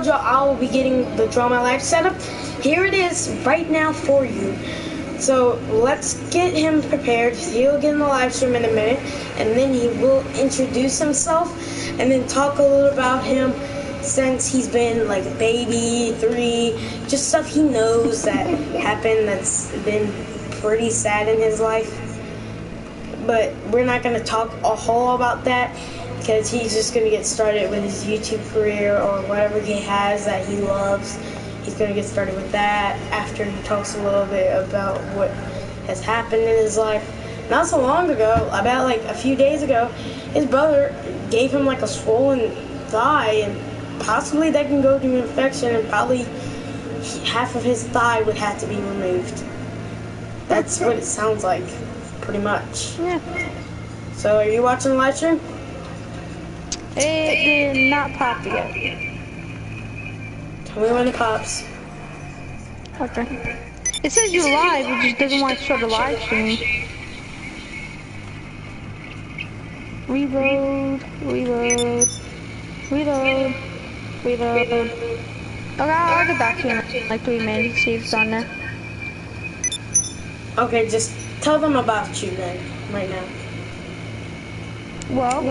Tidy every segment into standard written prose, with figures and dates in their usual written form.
told y'all I will be getting the Draw My Life setup. Here it is right now for you. So let's get him prepared. He'll get in the live stream in a minute, and then he will introduce himself and then talk a little about him since he's been like a baby, 3, just stuff he knows that happened that's been pretty sad in his life. But we're not going to talk a whole about that because he's just going to get started with his YouTube career or whatever he has that he loves. He's going to get started with that after he talks a little bit about what has happened in his life. Not so long ago, about like a few days ago, his brother gave him like a swollen thigh, and possibly that can go to infection, and probably half of his thigh would have to be removed. That's what it sounds like, pretty much. Yeah. So are you watching the live stream? It did not pop yet. Tell me when it pops. Okay. It says you're live, it just doesn't want to show the live stream. Reload, reload, reload, reload. Okay, I'll get back to you in like 3 minutes to see if it's on there. Okay, just tell them about you then, right now. Well,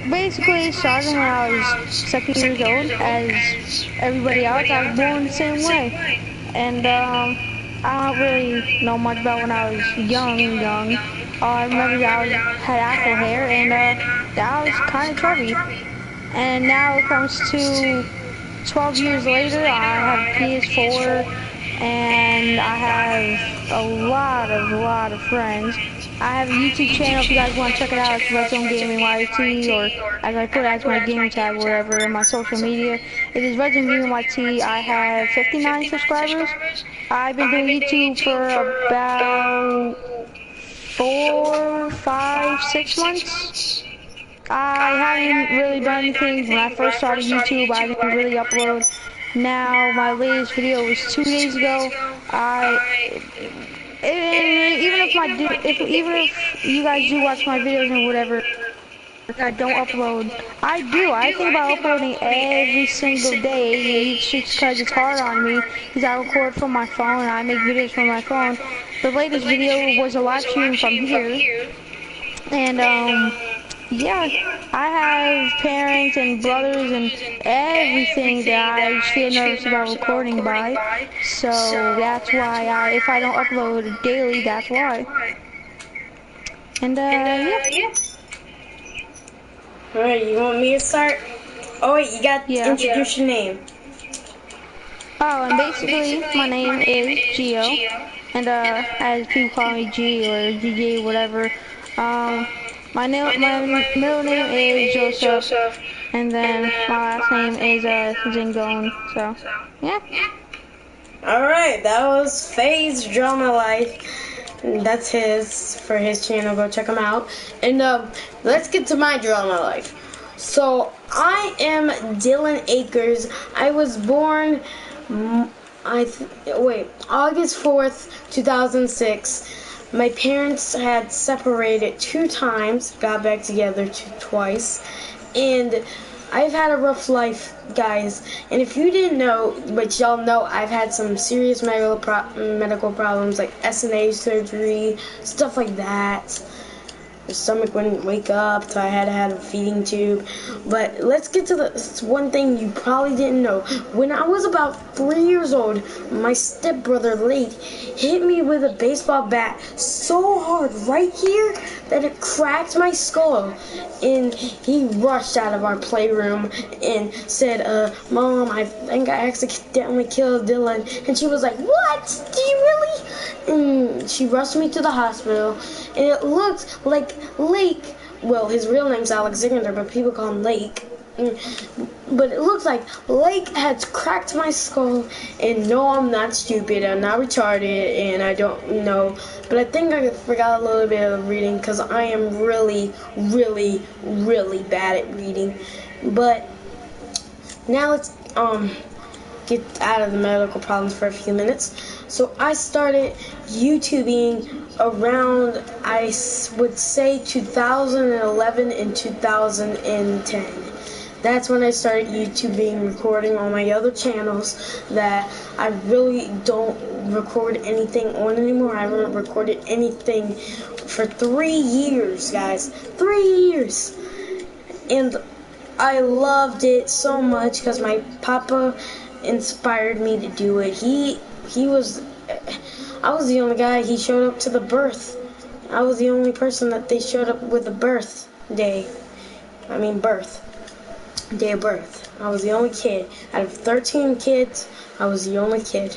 basically starting when I was 7 years old, as everybody else, I was born the same way. And I don't really know much about when I was young. I remember that I had afro hair, and that I was kind of chubby. And now it comes to 12 years later, I have PS4, and I have a lot of friends. I have a YouTube channel if you guys want to check it out. It's Red Zone Gaming YT, or as I put it as my gaming tag wherever in my social media. It is Red Zone Gaming YT. I have 59 subscribers. I've been doing YouTube for about 4, 5, 6 months. I haven't really done anything. When I first started YouTube, I didn't really upload. Now my latest video was 2 days ago. Even if you guys do watch my videos and whatever, I don't upload. I do. I think about uploading every single day. It's just because it's hard on me. Because I record from my phone and I make videos from my phone. The latest video was a live stream from here. And yeah, I have parents and brothers and everything that I just feel nervous about recording by. So that's why if I don't upload daily, that's why. And yeah. Alright, you want me to start? Oh wait, you got to introduce your name. Oh, and basically, my name is Gio. And as people call me G or GG, whatever. My middle name is Joseph, and then my last name is Zingone. So, yeah. Alright, that was FaZe Draw My Life. That's his, for his channel. Go check him out. And let's get to my Draw My Life. So, I am Dylan Akers. I was born, August 4th, 2006. My parents had separated 2 times, got back together twice, and I've had a rough life, guys. And if you didn't know, but y'all know, I've had some serious medical problems like SNA surgery, stuff like that. The stomach wouldn't wake up, so I had to have a feeding tube. But let's get to the one thing you probably didn't know. When I was about 3 years old, my stepbrother Lake hit me with a baseball bat so hard right here that it cracked my skull. And he rushed out of our playroom and said, Mom, I think I accidentally killed Dylan. And she was like, what? Did you really? And she rushed me to the hospital, and it looked like Lake, well, his real name's Alexander, but people call him Lake. But it looks like Lake had cracked my skull, and no, I'm not stupid, I'm not retarded, and I don't know. But I think I forgot a little bit of reading, because I am really, really, really bad at reading. But now let's get out of the medical problems for a few minutes. So I started YouTubing around, I would say, 2011 and 2010. that's when I started YouTubing, recording on my other channels that I really don't record anything on anymore. I haven't recorded anything for 3 years, guys. 3 years. And I loved it so much because my papa inspired me to do it. I was the only guy he showed up to the birth. I was the only person that they showed up with a birth. Day of birth. I was the only kid. Out of 13 kids, I was the only kid.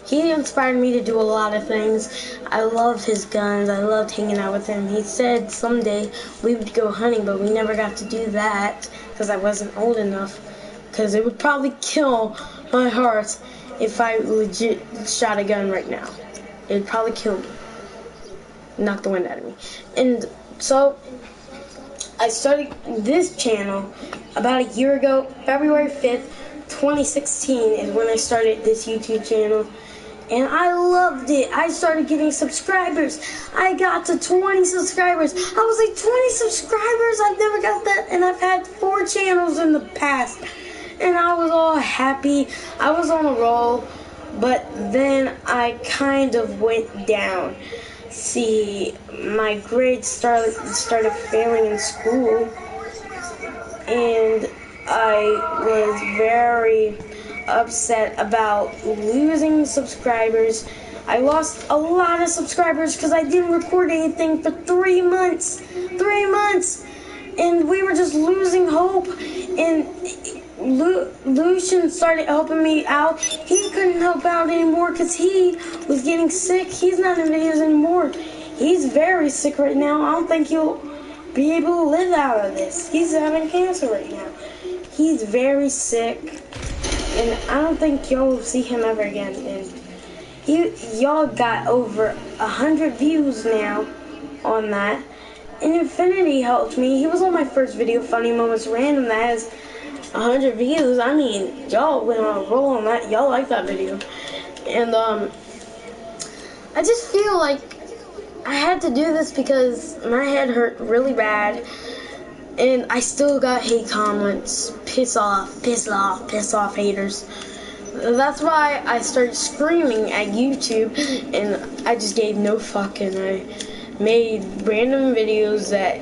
He inspired me to do a lot of things. I loved his guns. I loved hanging out with him. He said someday we would go hunting, but we never got to do that because I wasn't old enough. Because it would probably kill my heart if I legit shot a gun right now. It would probably kill me. Knock the wind out of me. And so I started this channel about a year ago. February 5th, 2016 is when I started this YouTube channel. And I loved it. I started getting subscribers. I got to 20 subscribers. I was like, 20 subscribers? I've never got that. And I've had 4 channels in the past. And I was all happy. I was on a roll. But then I kind of went down. See, my grades started failing in school. And I was very upset about losing subscribers. I lost a lot of subscribers because I didn't record anything for 3 months. 3 months! And we were just losing hope. And Lucian started helping me out. He couldn't help out anymore because he was getting sick. He's not in videos anymore. He's very sick right now. I don't think he'll be able to live out of this. He's having cancer right now. He's very sick. And I don't think y'all will see him ever again. And y'all got over 100 views now on that. And Infinity helped me. He was on my first video, Funny Moments Random, that has 100 views. I mean, y'all went on a roll on that. Y'all like that video. And I just feel like I had to do this because my head hurt really bad. And I still got hate comments. Piss off haters. That's why I started screaming at YouTube, and I just gave no fuck, and I made random videos that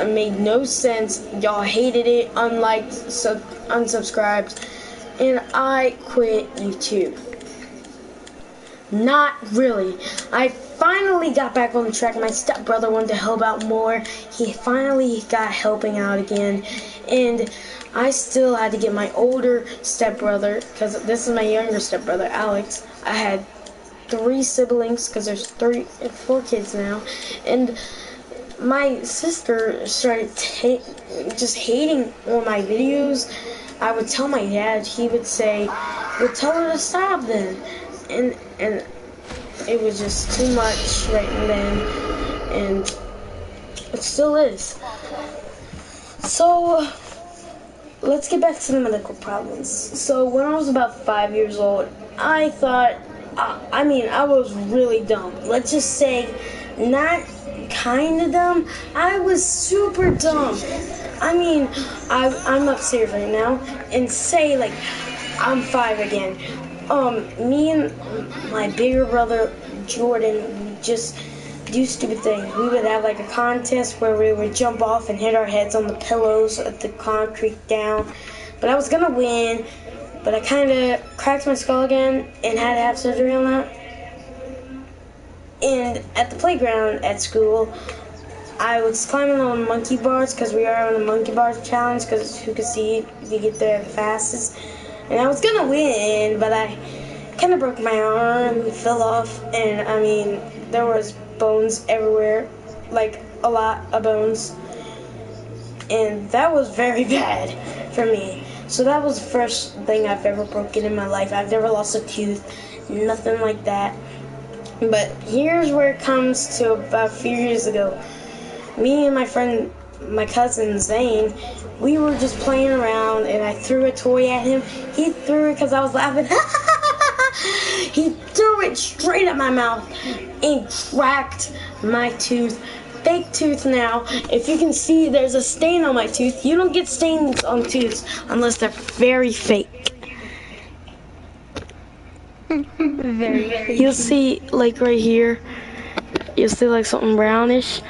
made no sense. Y'all hated it, unliked, unsubscribed, and I quit YouTube. Not really. I finally got back on track. My stepbrother wanted to help out more. He finally got helping out again. And I still had to get my older stepbrother, because this is my younger stepbrother, Alex. I had 3 siblings, because there's 4 kids now. And my sister started just hating on my videos. I would tell my dad. He would say, well, tell her to stop then. And it was just too much right then, and it still is. So let's get back to the medical problems. So when I was about 5 years old, I thought, I was really dumb. Let's just say, not kind of dumb. I was super dumb. I'm upstairs right now and say like I'm 5 again. Me and my bigger brother, Jordan, just do stupid things. We would have like a contest where we would jump off and hit our heads on the pillows at the concrete down. But I was gonna win, but I kind of cracked my skull again and had to have surgery on that. And at the playground at school, I was climbing on monkey bars because we are on a monkey bars challenge because who could see you get there the fastest. And I was gonna win, but I kind of broke my arm, fell off, and there was bones everywhere, like a lot of bones. And that was very bad for me. So that was the first thing I've ever broken in my life. I've never lost a tooth, nothing like that. But here's where it comes to about a few years ago. Me and my friend, my cousin Zane, we were just playing around and I threw a toy at him. He threw it because I was laughing. He threw it straight at my mouth and cracked my tooth fake tooth now. If you can see, there's a stain on my tooth. You don't get stains on tooths unless they're very fake. Very fake. You'll see, like right here, you'll see like something brownish.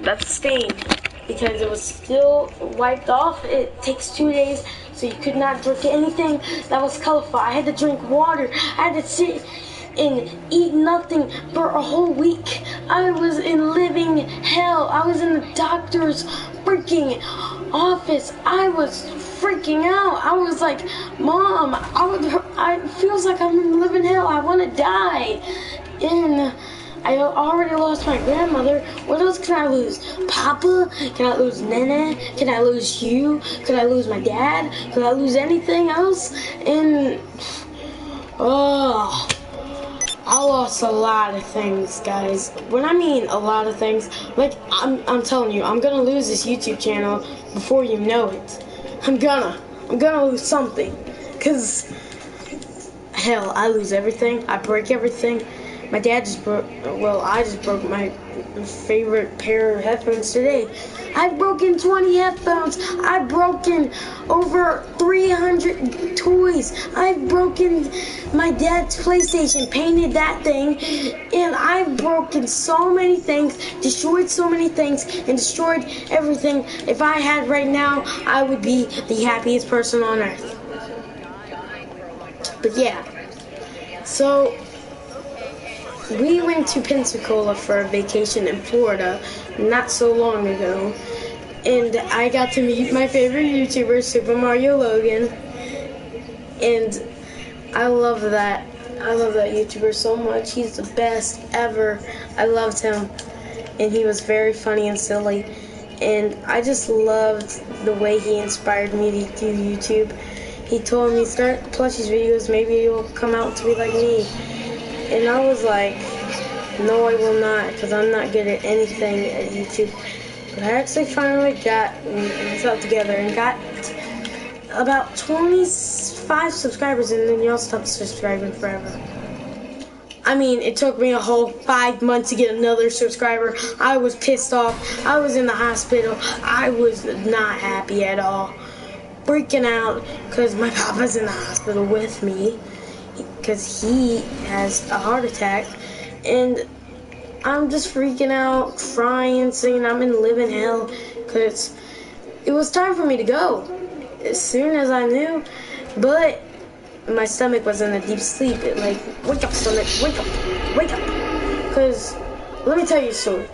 That's a stain because it was still wiped off. It takes 2 days, so you could not drink anything that was colorful. I had to drink water. I had to sit and eat nothing for a whole week. I was in living hell. I was in the doctor's freaking office. I was freaking out. I was like, Mom, it feels like I'm in living hell. I want to die. And I already lost my grandmother. What else can I lose? Papa? Can I lose Nene? Can I lose you? Can I lose my dad? Can I lose anything else? And oh, I lost a lot of things, guys. When I mean a lot of things, like I'm telling you, I'm gonna lose this YouTube channel before you know it. I'm gonna lose something, cause hell, I lose everything. I break everything. My dad just broke, well, I just broke my favorite pair of headphones today. I've broken 20 headphones. I've broken over 300 toys. I've broken my dad's PlayStation, painted that thing, and I've broken so many things, destroyed so many things, and destroyed everything. If I had right now, I would be the happiest person on earth. But yeah, so we went to Pensacola for a vacation in Florida not so long ago, and I got to meet my favorite YouTuber, Super Mario Logan, and I love that. I love that YouTuber so much. He's the best ever. I loved him, and he was very funny and silly, and I just loved the way he inspired me to do YouTube. He told me, start plushies videos, maybe you'll come out to be like me. And I was like, no, I will not, because I'm not good at anything at YouTube. But I actually finally got myself together and got about 25 subscribers, and then y'all stopped subscribing forever. I mean, it took me a whole 5 months to get another subscriber. I was pissed off. I was in the hospital. I was not happy at all. Freaking out because my papa's in the hospital with me, because he has a heart attack, and I'm just freaking out, crying, saying I'm in living hell, because it was time for me to go as soon as I knew, but my stomach was in a deep sleep. It like, wake up, stomach, wake up, because let me tell you a story.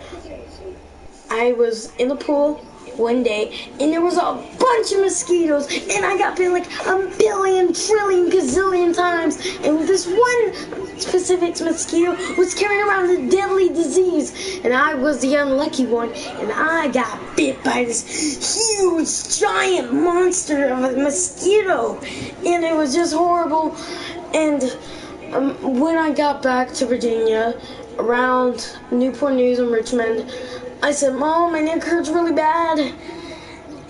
I was in the pool one day, and there was a bunch of mosquitoes, and I got bit like a billion, trillion, gazillion times, and this one specific mosquito was carrying around a deadly disease, and I was the unlucky one, and I got bit by this huge, giant monster of a mosquito, and it was just horrible. And when I got back to Virginia, around Newport News and Richmond, I said, Mom, my neck hurts really bad.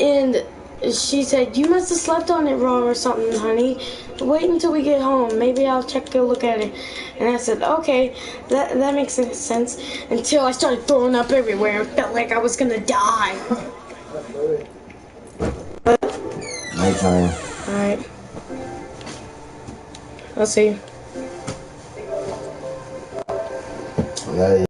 And she said, you must have slept on it wrong or something, honey. Wait until we get home. Maybe I'll check a look at it. And I said, okay, that makes sense. Until I started throwing up everywhere and felt like I was going to die. Nighttime. Alright. I'll see you. Yeah.